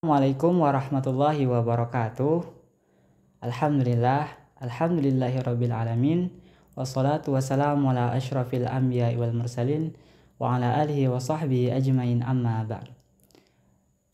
Assalamualaikum warahmatullahi wabarakatuh. Alhamdulillahirabbil alamin. Wassalatu wassalamu ala asyrafil anbiya'i wal mursalin wa ala alihi wa sahbihi ajmain, amma ba'd.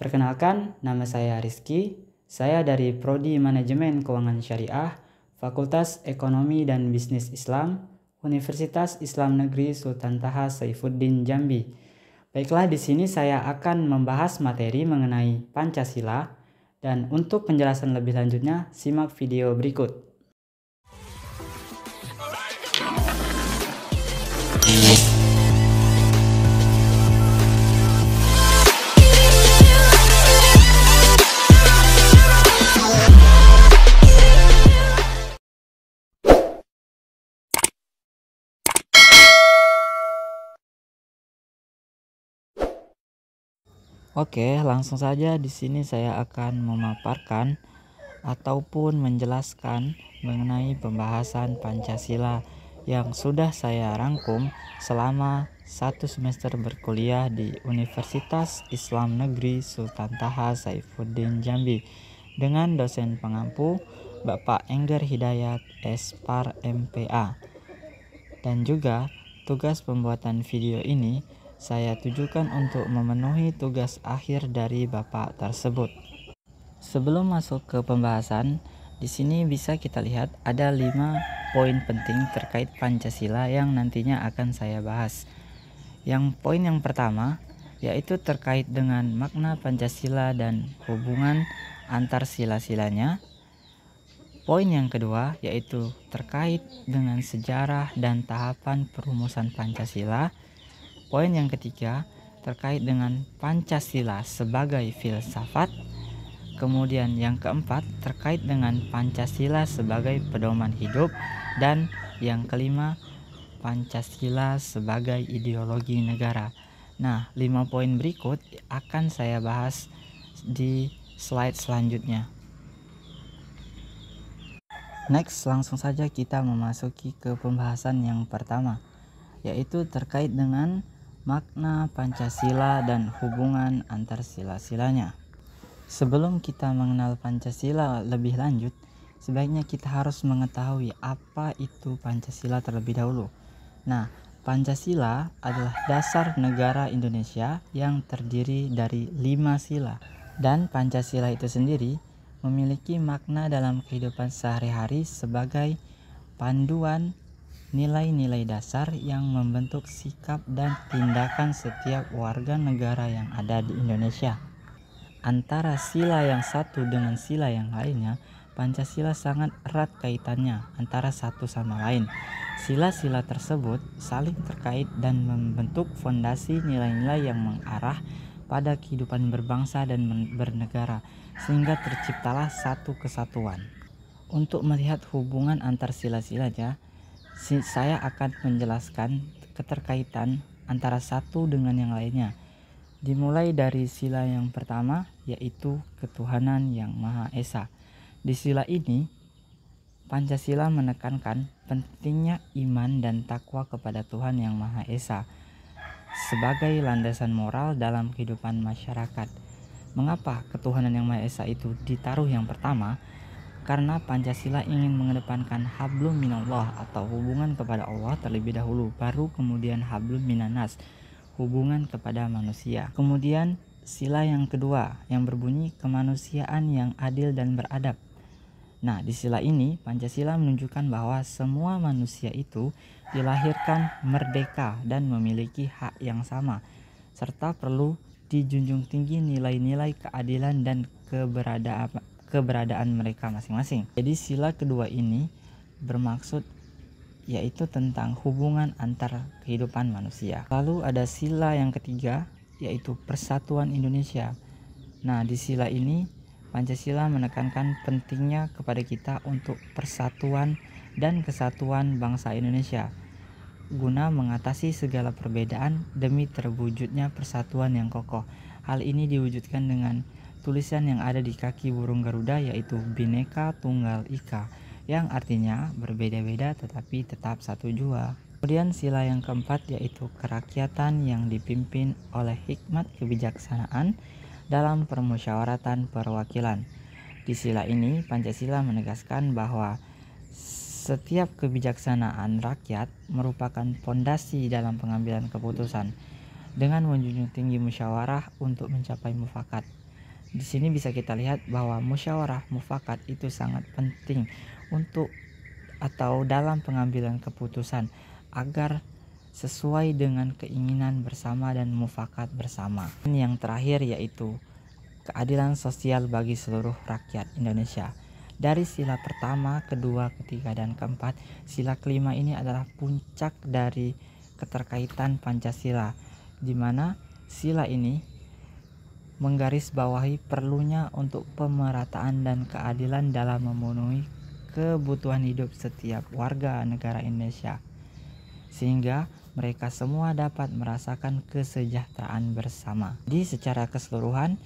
Perkenalkan, nama saya Rizky. Saya dari Prodi Manajemen Keuangan Syariah, Fakultas Ekonomi dan Bisnis Islam, Universitas Islam Negeri Sultan Taha Saifuddin Jambi. Baiklah, di sini saya akan membahas materi mengenai Pancasila, dan untuk penjelasan lebih lanjutnya simak video berikut. Oke, langsung saja di sini saya akan memaparkan ataupun menjelaskan mengenai pembahasan Pancasila yang sudah saya rangkum selama 1 semester berkuliah di Universitas Islam Negeri Sultan Taha Saifuddin Jambi dengan dosen pengampu Bapak Enggar Hidayat Espar MPA. Dan juga tugas pembuatan video ini saya tujukan untuk memenuhi tugas akhir dari Bapak tersebut. Sebelum masuk ke pembahasan, di sini bisa kita lihat ada 5 poin penting terkait Pancasila yang nantinya akan saya bahas. Yang poin yang pertama yaitu terkait dengan makna Pancasila dan hubungan antar sila-silanya. Poin yang kedua yaitu terkait dengan sejarah dan tahapan perumusan Pancasila. Poin yang ketiga terkait dengan Pancasila sebagai filsafat. Kemudian yang keempat terkait dengan Pancasila sebagai pedoman hidup. Dan yang kelima, Pancasila sebagai ideologi negara. Nah, 5 poin berikut akan saya bahas di slide selanjutnya. Next, langsung saja kita memasuki ke pembahasan yang pertama, yaitu terkait dengan makna Pancasila dan hubungan antar sila-silanya. Sebelum kita mengenal Pancasila lebih lanjut, sebaiknya kita harus mengetahui apa itu Pancasila terlebih dahulu. Nah, Pancasila adalah dasar negara Indonesia yang terdiri dari 5 sila. Dan Pancasila itu sendiri memiliki makna dalam kehidupan sehari-hari sebagai panduan nilai-nilai dasar yang membentuk sikap dan tindakan setiap warga negara yang ada di Indonesia. Antara sila yang satu dengan sila yang lainnya, Pancasila sangat erat kaitannya antara satu sama lain. Sila-sila tersebut saling terkait dan membentuk fondasi nilai-nilai yang mengarah pada kehidupan berbangsa dan bernegara, sehingga terciptalah satu kesatuan. Untuk melihat hubungan antar sila-silanya, saya akan menjelaskan keterkaitan antara satu dengan yang lainnya. Dimulai dari sila yang pertama, yaitu ketuhanan yang Maha Esa. Di sila ini, Pancasila menekankan pentingnya iman dan takwa kepada Tuhan yang Maha Esa sebagai landasan moral dalam kehidupan masyarakat. Mengapa ketuhanan yang Maha Esa itu ditaruh yang pertama? Karena Pancasila ingin mengedepankan hablum minallah atau hubungan kepada Allah terlebih dahulu, baru kemudian hablum minanas, hubungan kepada manusia. Kemudian sila yang kedua yang berbunyi kemanusiaan yang adil dan beradab. Nah, di sila ini Pancasila menunjukkan bahwa semua manusia itu dilahirkan merdeka dan memiliki hak yang sama, serta perlu dijunjung tinggi nilai-nilai keadilan dan keberadaan mereka masing-masing. Jadi sila kedua ini bermaksud yaitu tentang hubungan antar kehidupan manusia. Lalu ada sila yang ketiga yaitu Persatuan Indonesia. Nah, di sila ini Pancasila menekankan pentingnya kepada kita untuk persatuan dan kesatuan bangsa Indonesia guna mengatasi segala perbedaan demi terwujudnya persatuan yang kokoh. Hal ini diwujudkan dengan tulisan yang ada di kaki burung Garuda, yaitu Bhinneka Tunggal Ika, yang artinya berbeda-beda tetapi tetap satu jua. Kemudian sila yang keempat yaitu kerakyatan yang dipimpin oleh hikmat kebijaksanaan dalam permusyawaratan perwakilan. Di sila ini, Pancasila menegaskan bahwa setiap kebijaksanaan rakyat merupakan pondasi dalam pengambilan keputusan dengan menjunjung tinggi musyawarah untuk mencapai mufakat. Di sini bisa kita lihat bahwa musyawarah mufakat itu sangat penting untuk atau dalam pengambilan keputusan agar sesuai dengan keinginan bersama dan mufakat bersama. Dan yang terakhir yaitu keadilan sosial bagi seluruh rakyat Indonesia. Dari sila pertama, kedua, ketiga, dan keempat, sila kelima ini adalah puncak dari keterkaitan Pancasila, di mana sila ini menggarisbawahi perlunya untuk pemerataan dan keadilan dalam memenuhi kebutuhan hidup setiap warga negara Indonesia, sehingga mereka semua dapat merasakan kesejahteraan bersama. Jadi secara keseluruhan,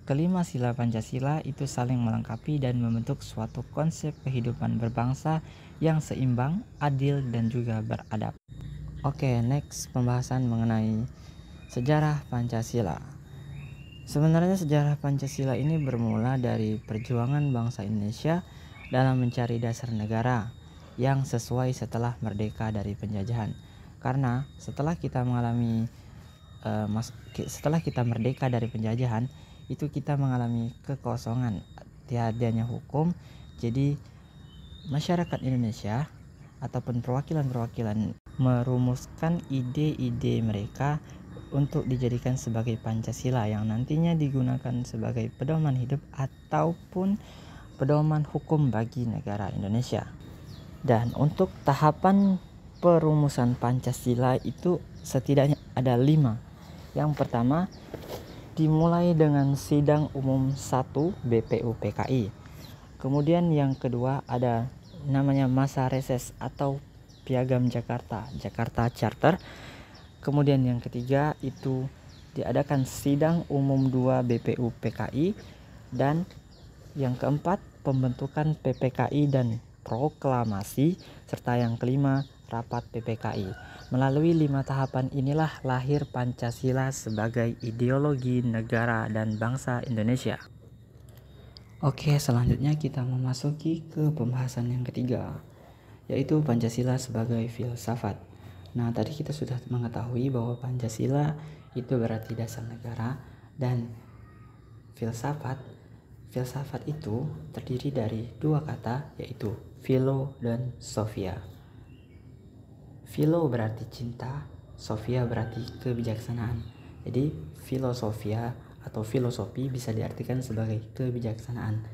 kelima sila Pancasila itu saling melengkapi dan membentuk suatu konsep kehidupan berbangsa yang seimbang, adil, dan juga beradab. Oke, next pembahasan mengenai sejarah Pancasila. Sebenarnya sejarah Pancasila ini bermula dari perjuangan bangsa Indonesia dalam mencari dasar negara yang sesuai setelah merdeka dari penjajahan. Karena setelah kita merdeka dari penjajahan, itu kita mengalami kekosongan, tiadanya hukum. Jadi masyarakat Indonesia ataupun perwakilan-perwakilan merumuskan ide-ide mereka untuk dijadikan sebagai Pancasila yang nantinya digunakan sebagai pedoman hidup ataupun pedoman hukum bagi negara Indonesia. Dan untuk tahapan perumusan Pancasila itu setidaknya ada 5. Yang pertama, dimulai dengan Sidang Umum 1 BPUPKI. Kemudian yang kedua ada namanya masa reses atau Piagam Jakarta Charter. Kemudian yang ketiga itu diadakan Sidang Umum 2 BPUPKI. Dan yang keempat, pembentukan PPKI dan proklamasi, serta yang kelima, rapat PPKI. Melalui 5 tahapan inilah lahir Pancasila sebagai ideologi negara dan bangsa Indonesia. Oke, selanjutnya kita memasuki ke pembahasan yang ketiga, yaitu Pancasila sebagai filsafat. Nah, tadi kita sudah mengetahui bahwa Pancasila itu berarti dasar negara, dan filsafat itu terdiri dari 2 kata, yaitu philo dan sophia. Philo berarti cinta, sophia berarti kebijaksanaan. Jadi filosofia atau filosofi bisa diartikan sebagai kebijaksanaan.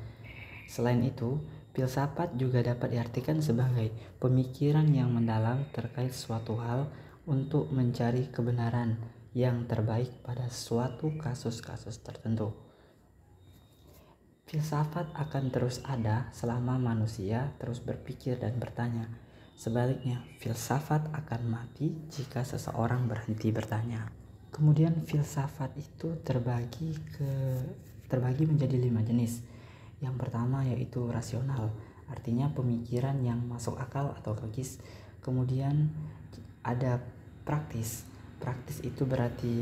Selain itu, filsafat juga dapat diartikan sebagai pemikiran yang mendalam terkait suatu hal untuk mencari kebenaran yang terbaik pada suatu kasus-kasus tertentu. Filsafat akan terus ada selama manusia terus berpikir dan bertanya. Sebaliknya, filsafat akan mati jika seseorang berhenti bertanya. Kemudian filsafat itu terbagi menjadi 5 jenis. Yang pertama yaitu rasional, artinya pemikiran yang masuk akal atau logis. Kemudian ada praktis. Praktis itu berarti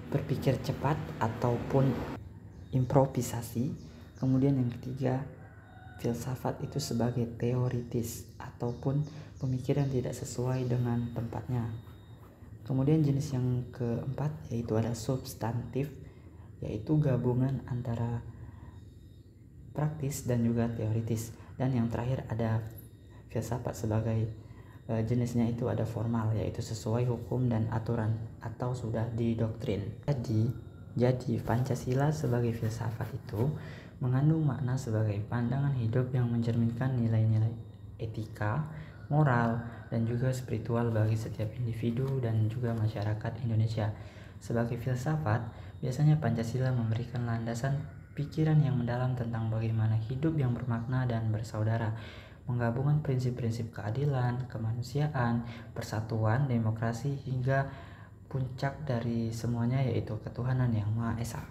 berpikir cepat ataupun improvisasi. Kemudian yang ketiga, filsafat itu sebagai teoritis ataupun pemikiran tidak sesuai dengan tempatnya. Kemudian jenis yang keempat yaitu ada substantif, yaitu gabungan antara praktis dan juga teoritis. Dan yang terakhir ada filsafat sebagai jenisnya itu ada formal, yaitu sesuai hukum dan aturan atau sudah didoktrin. Jadi Pancasila sebagai filsafat itu mengandung makna sebagai pandangan hidup yang mencerminkan nilai-nilai etika, moral, dan juga spiritual bagi setiap individu dan juga masyarakat Indonesia. Sebagai filsafat, biasanya Pancasila memberikan landasan pikiran yang mendalam tentang bagaimana hidup yang bermakna dan bersaudara, menggabungkan prinsip-prinsip keadilan, kemanusiaan, persatuan, demokrasi, hingga puncak dari semuanya yaitu ketuhanan yang Maha Esa.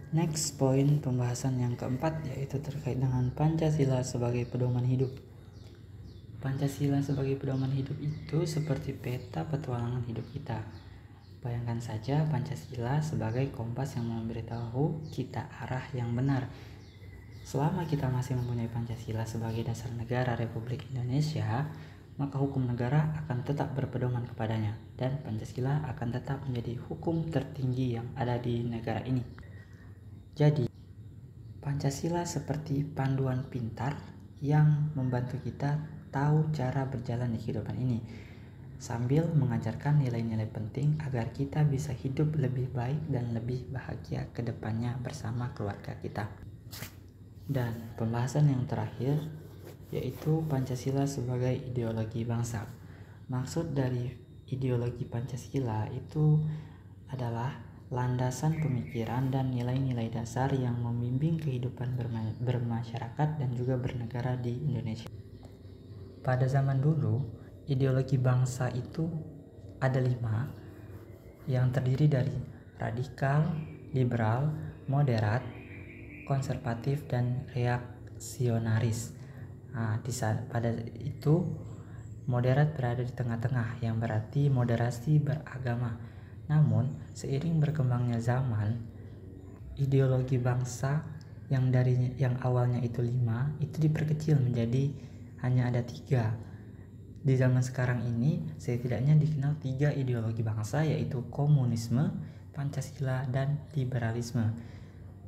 Next poin pembahasan yang keempat yaitu terkait dengan Pancasila sebagai pedoman hidup. Pancasila sebagai pedoman hidup itu seperti peta petualangan hidup kita. Bayangkan saja Pancasila sebagai kompas yang memberitahu kita arah yang benar. Selama kita masih mempunyai Pancasila sebagai dasar negara Republik Indonesia, maka hukum negara akan tetap berpedoman kepadanya dan Pancasila akan tetap menjadi hukum tertinggi yang ada di negara ini. Jadi, Pancasila seperti panduan pintar yang membantu kita tahu cara berjalan di kehidupan ini, sambil mengajarkan nilai-nilai penting agar kita bisa hidup lebih baik dan lebih bahagia ke depannya bersama keluarga kita. Dan pembahasan yang terakhir yaitu Pancasila sebagai ideologi bangsa. Maksud dari ideologi Pancasila itu adalah landasan pemikiran dan nilai-nilai dasar yang membimbing kehidupan bermasyarakat dan juga bernegara di Indonesia. Pada zaman dulu, ideologi bangsa itu ada 5 yang terdiri dari radikal, liberal, moderat, konservatif, dan reaksionaris. Pada itu moderat berada di tengah-tengah yang berarti moderasi beragama. Namun seiring berkembangnya zaman, ideologi bangsa yang awalnya itu 5 itu diperkecil menjadi hanya ada 3. Di zaman sekarang ini setidaknya dikenal 3 ideologi bangsa, yaitu komunisme, Pancasila, dan liberalisme.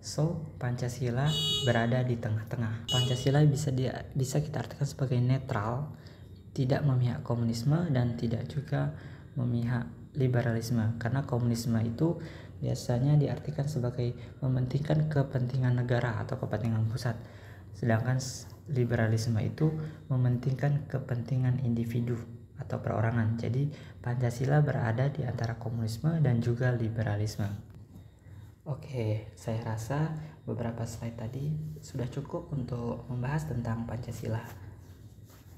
So, Pancasila berada di tengah-tengah. Pancasila bisa kita artikan sebagai netral, tidak memihak komunisme dan tidak juga memihak liberalisme. Karena komunisme itu biasanya diartikan sebagai mementingkan kepentingan negara atau kepentingan pusat. Sedangkan liberalisme itu mementingkan kepentingan individu atau perorangan. Jadi Pancasila berada di antara komunisme dan juga liberalisme. Oke, saya rasa beberapa slide tadi sudah cukup untuk membahas tentang Pancasila.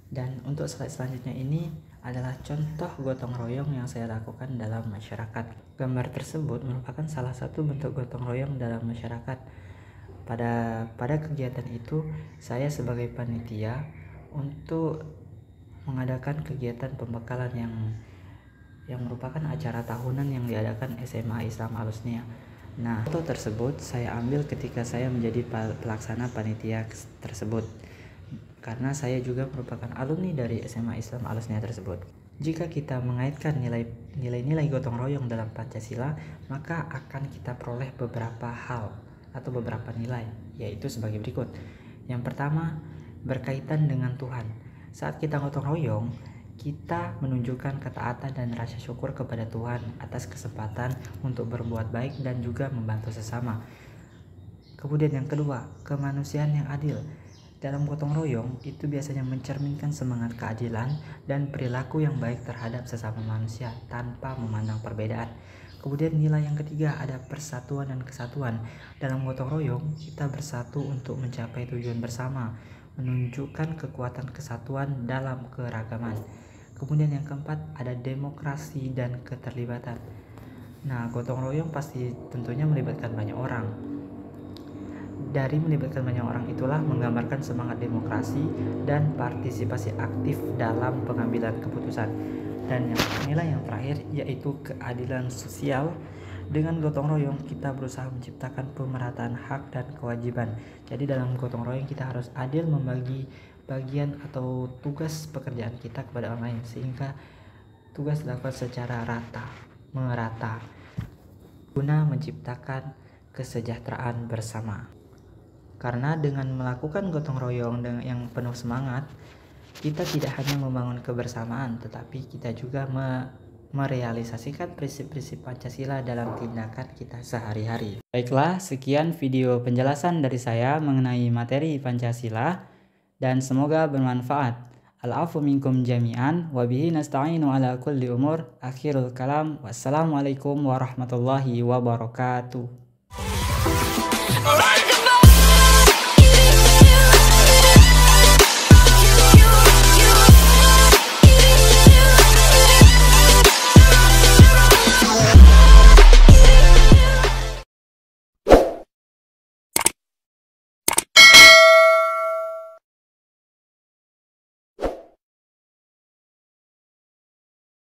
Dan untuk slide selanjutnya ini adalah contoh gotong royong yang saya lakukan dalam masyarakat. Gambar tersebut merupakan salah satu bentuk gotong royong dalam masyarakat. Pada kegiatan itu saya sebagai panitia untuk mengadakan kegiatan pembekalan yang merupakan acara tahunan yang diadakan SMA Islam Al-Husniyah. Nah, foto tersebut saya ambil ketika saya menjadi pelaksana panitia tersebut, karena saya juga merupakan alumni dari SMA Islam Al-Husniyah tersebut. Jika kita mengaitkan nilai-nilai gotong royong dalam Pancasila, maka akan kita peroleh beberapa hal atau beberapa nilai, yaitu sebagai berikut. Yang pertama, berkaitan dengan Tuhan. Saat kita gotong royong, kita menunjukkan ketaatan dan rasa syukur kepada Tuhan atas kesempatan untuk berbuat baik dan juga membantu sesama. Kemudian yang kedua, kemanusiaan yang adil. Dalam gotong royong itu biasanya mencerminkan semangat keadilan dan perilaku yang baik terhadap sesama manusia tanpa memandang perbedaan. Kemudian nilai yang ketiga ada persatuan dan kesatuan. Dalam gotong royong kita bersatu untuk mencapai tujuan bersama, menunjukkan kekuatan kesatuan dalam keragaman. Kemudian yang keempat ada demokrasi dan keterlibatan. Nah, gotong royong pasti tentunya melibatkan banyak orang. Dari melibatkan banyak orang itulah menggambarkan semangat demokrasi dan partisipasi aktif dalam pengambilan keputusan. Dan nilai yang terakhir yaitu keadilan sosial. Dengan gotong royong kita berusaha menciptakan pemerataan hak dan kewajiban. Jadi dalam gotong royong kita harus adil membagi bagian atau tugas pekerjaan kita kepada orang lain, sehingga tugas dilakukan secara merata guna menciptakan kesejahteraan bersama. Karena dengan melakukan gotong royong yang penuh semangat, kita tidak hanya membangun kebersamaan, tetapi kita juga merealisasikan prinsip-prinsip Pancasila dalam tindakan kita sehari-hari. Baiklah, sekian video penjelasan dari saya mengenai materi Pancasila dan semoga bermanfaat. Al-afu minkum jami'an wa bihi nasta'inu ala kulli umur. Akhirul kalam. Wassalamualaikum warahmatullahi wabarakatuh.